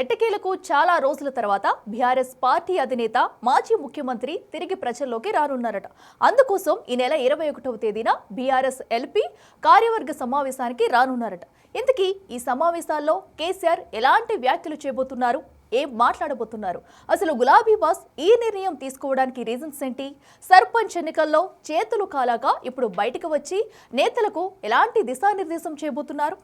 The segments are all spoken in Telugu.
ఎట్టకేలకు చాలా రోజుల తర్వాత బీఆర్ఎస్ పార్టీ అధినేత మాజీ ముఖ్యమంత్రి తిరిగి ప్రజల్లోకి రానున్నారట. అందుకోసం ఈ నెల 21వ తేదీన బీఆర్ఎస్ ఎల్పీ కార్యవర్గ సమావేశానికి రానున్నారట. ఇంతకీ ఈ సమావేశాల్లో కేసీఆర్ ఎలాంటి వ్యాఖ్యలు చేయబోతున్నారు, ఏం మాట్లాడబోతున్నారు, అసలు గులాబీ బాస్ ఈ నిర్ణయం తీసుకోవడానికి రీజన్స్ ఏంటి, సర్పంచ్ ఎన్నికల్లో చేతులు కాలాగా ఇప్పుడు బయటకు వచ్చి నేతలకు ఎలాంటి దిశానిర్దేశం చేయబోతున్నారు?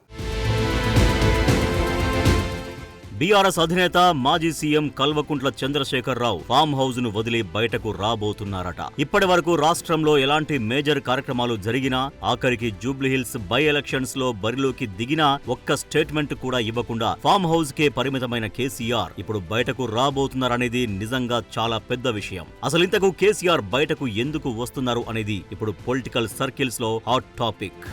బీఆర్ఎస్ అధినేత మాజీ CM Kalvakuntla Chandrasekhar Rao farmhouse ను వదిలి బయటకు రాబోతున్నారట. ఇప్పటి వరకు రాష్ట్రంలో ఎలాంటి మేజర్ కార్యక్రమాలు జరిగినా, ఆఖరికి జూబ్లీహిల్స్ బై ఎలక్షన్స్ లో బరిలోకి దిగినా ఒక్క స్టేట్మెంట్ కూడా ఇవ్వకుండా ఫామ్ హౌస్ కే పరిమితమైన కేసీఆర్ ఇప్పుడు బయటకు రాబోతున్నారనేది నిజంగా చాలా పెద్ద విషయం. అసలు ఇంతకు కేసీఆర్ బయటకు ఎందుకు వస్తున్నారు అనేది ఇప్పుడు పొలిటికల్ సర్కిల్స్ లో హాట్ టాపిక్.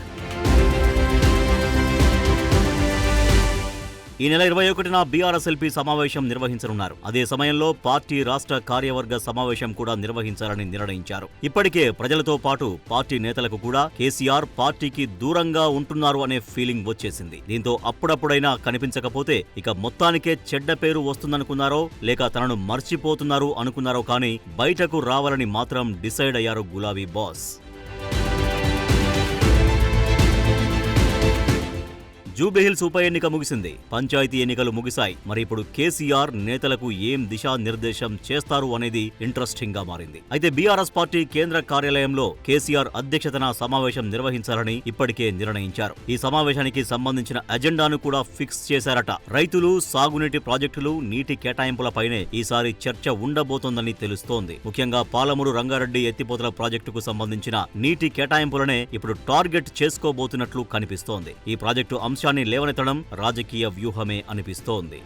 ఈ నెల 21న బీఆర్ఎస్ ఎల్పీ సమావేశం నిర్వహించనున్నారు. అదే సమయంలో పార్టీ రాష్ట్ర కార్యవర్గ సమావేశం కూడా నిర్వహించాలని నిర్ణయించారు. ఇప్పటికే ప్రజలతో పాటు పార్టీ నేతలకు కూడా కేసీఆర్ పార్టీకి దూరంగా ఉంటున్నారు అనే ఫీలింగ్ వచ్చేసింది. దీంతో అప్పుడప్పుడైనా కనిపించకపోతే ఇక మొత్తానికే చెడ్డ పేరు వస్తుందనుకున్నారో లేక తనను మర్చిపోతున్నారు అనుకున్నారో కానీ బయటకు రావాలని మాత్రం డిసైడ్ అయ్యారు గులాబీ బాస్. జూబ్లీహిల్స్ ఉప ఎన్నిక ముగిసింది, పంచాయతీ ఎన్నికలు ముగిశాయి. మరి ఇప్పుడు కేసీఆర్ నేతలకు ఏం దిశానిర్దేశం చేస్తారు అనేది ఇంట్రెస్టింగ్ గా మారింది. అయితే బీఆర్ఎస్ పార్టీ కేంద్ర కార్యాలయంలో కేసీఆర్ అధ్యక్షతన సమావేశం నిర్వహించాలని ఇప్పటికే నిర్ణయించారు. ఈ సమావేశానికి సంబంధించిన అజెండాను కూడా ఫిక్స్ చేశారట. రైతులు, సాగునీటి ప్రాజెక్టులు, నీటి కేటాయింపులపైనే ఈసారి చర్చ ఉండబోతోందని తెలుస్తోంది. ముఖ్యంగా పాలమూరు రంగారెడ్డి ఎత్తిపోతల ప్రాజెక్టుకు సంబంధించిన నీటి కేటాయింపులనే ఇప్పుడు టార్గెట్ చేసుకోబోతున్నట్లు కనిపిస్తోంది. ఈ ప్రాజెక్టు అంశాన్ని లేవనెత్తడం రాజకీయ వ్యూహమే అనిపిస్తోంది.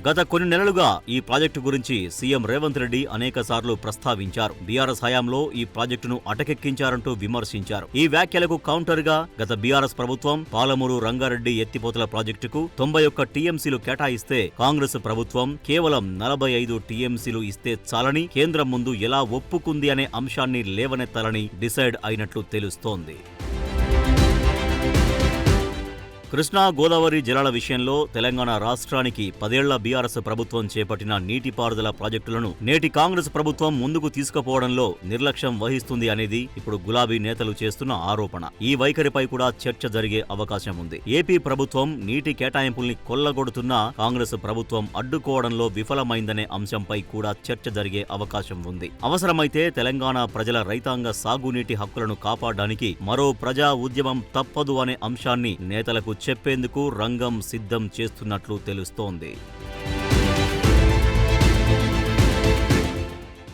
గత కొన్ని నెలలుగా ఈ ప్రాజెక్టు గురించి సీఎం రేవంత్ రెడ్డి అనేకసార్లు ప్రస్తావించారు. బీఆర్ఎస్ హయాంలో ఈ ప్రాజెక్టును అటకెక్కించారంటూ విమర్శించారు. ఈ వ్యాఖ్యలకు కౌంటర్ గా గత బీఆర్ఎస్ ప్రభుత్వం పాలమూరు రంగారెడ్డి ఎత్తిపోతల ప్రాజెక్టుకు 91 టీఎంసీలు కేటాయిస్తే కాంగ్రెస్ ప్రభుత్వం కేవలం 45 టీఎంసీలు ఇస్తే చాలని కేంద్రం ముందు ఎలా ఒప్పుకుంది అనే అంశాన్ని లేవనెత్తాలని డిసైడ్ అయినట్లు తెలుస్తోంది. కృష్ణా, గోదావరి జలాల విషయంలో తెలంగాణ రాష్ట్రానికి 10 ఏళ్ల బీఆర్ఎస్ ప్రభుత్వం చేపట్టిన నీటిపారుదల ప్రాజెక్టులను నేటి కాంగ్రెస్ ప్రభుత్వం ముందుకు తీసుకుపోవడంలో నిర్లక్ష్యం వహిస్తుంది అనేది ఇప్పుడు గులాబీ నేతలు చేస్తున్న ఆరోపణ. ఈ వైఖరిపై కూడా చర్చ జరిగే అవకాశం ఉంది. ఏపీ ప్రభుత్వం నీటి కేటాయింపుల్ని కొల్లగొడుతున్నా కాంగ్రెస్ ప్రభుత్వం అడ్డుకోవడంలో విఫలమైందనే అంశంపై కూడా చర్చ జరిగే అవకాశం ఉంది. అవసరమైతే తెలంగాణ ప్రజల రైతాంగ సాగునీటి హక్కులను కాపాడడానికి మరో ప్రజా ఉద్యమం తప్పదు అనే అంశాన్ని నేతలకు చెప్పేందుకు రంగం సిద్ధం చేస్తున్నట్లు తెలుస్తోంది.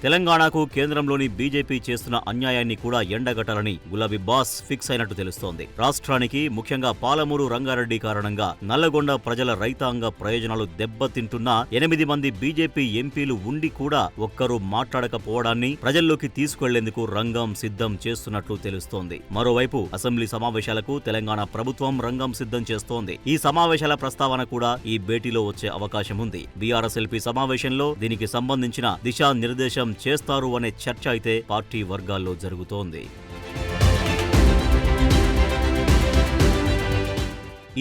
తెలంగాణకు కేంద్రంలోని బీజేపీ చేస్తున్న అన్యాయాన్ని కూడా ఎండగట్టాలని గులాబీ బాస్ ఫిక్స్ అయినట్టు తెలుస్తోంది. రాష్ట్రానికి ముఖ్యంగా పాలమూరు రంగారెడ్డి కారణంగా నల్లగొండ ప్రజల రైతాంగ ప్రయోజనాలు దెబ్బతింటున్నా 8 మంది బీజేపీ ఎంపీలు ఉండి కూడా ఒక్కరూ మాట్లాడకపోవడాన్ని ప్రజల్లోకి తీసుకెళ్లేందుకు రంగం సిద్ధం చేస్తున్నట్లు తెలుస్తోంది. మరోవైపు అసెంబ్లీ సమావేశాలకు తెలంగాణ ప్రభుత్వం రంగం సిద్ధం చేస్తోంది. ఈ సమావేశాల ప్రస్తావన కూడా ఈ భేటీలో వచ్చే అవకాశం ఉంది. బీఆర్ఎస్ ఎల్పీ సమావేశంలో దీనికి సంబంధించిన దిశానిర్దేశం చేస్తారు అనే చర్చ అయితే పార్టీ వర్గాల్లో జరుగుతోంది.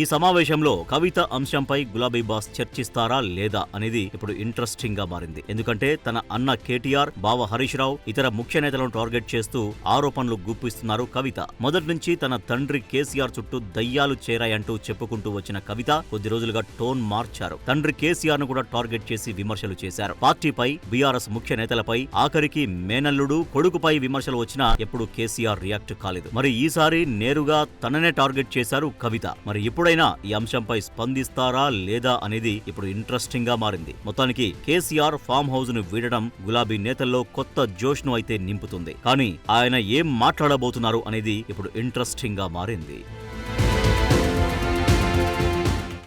ఈ సమావేశంలో కవిత అంశంపై గులాబీ బాస్ చర్చిస్తారా లేదా అనేది ఇప్పుడు ఇంట్రెస్టింగ్ గా మారింది. ఎందుకంటే తన అన్న కేటీఆర్, బావ హరీష్ రావు, ఇతర ముఖ్య నేతలను టార్గెట్ చేస్తూ ఆరోపణలు గుప్పిస్తున్నారు కవిత. మొదటి నుంచి తన తండ్రి కేసీఆర్ చుట్టూ దయ్యాలు చేరాయంటూ చెప్పుకుంటూ వచ్చిన కవిత కొద్ది రోజులుగా టోన్ మార్చారు. తండ్రి కేసీఆర్ ను కూడా టార్గెట్ చేసి విమర్శలు చేశారు. పార్టీపై, బీఆర్ఎస్ ముఖ్య నేతలపై, ఆఖరికి మేనల్లుడు, కొడుకుపై విమర్శలు వచ్చినా ఎప్పుడు కేసీఆర్ రియాక్ట్ కాలేదు. మరి ఈసారి నేరుగా తననే టార్గెట్ చేశారు కవిత. మరి ఎప్పుడైనా ఈ అంశంపై స్పందిస్తారా లేదా అనేది ఇప్పుడు ఇంట్రెస్టింగ్ గా మారింది. మొత్తానికి కేసీఆర్ ఫామ్ హౌస్ ను వీడడం గులాబీ నేతల్లో కొత్త జోష్ ను అయితే నింపుతుంది. కానీ ఆయన ఏం మాట్లాడబోతున్నారు అనేది ఇప్పుడు ఇంట్రెస్టింగ్ గా మారింది.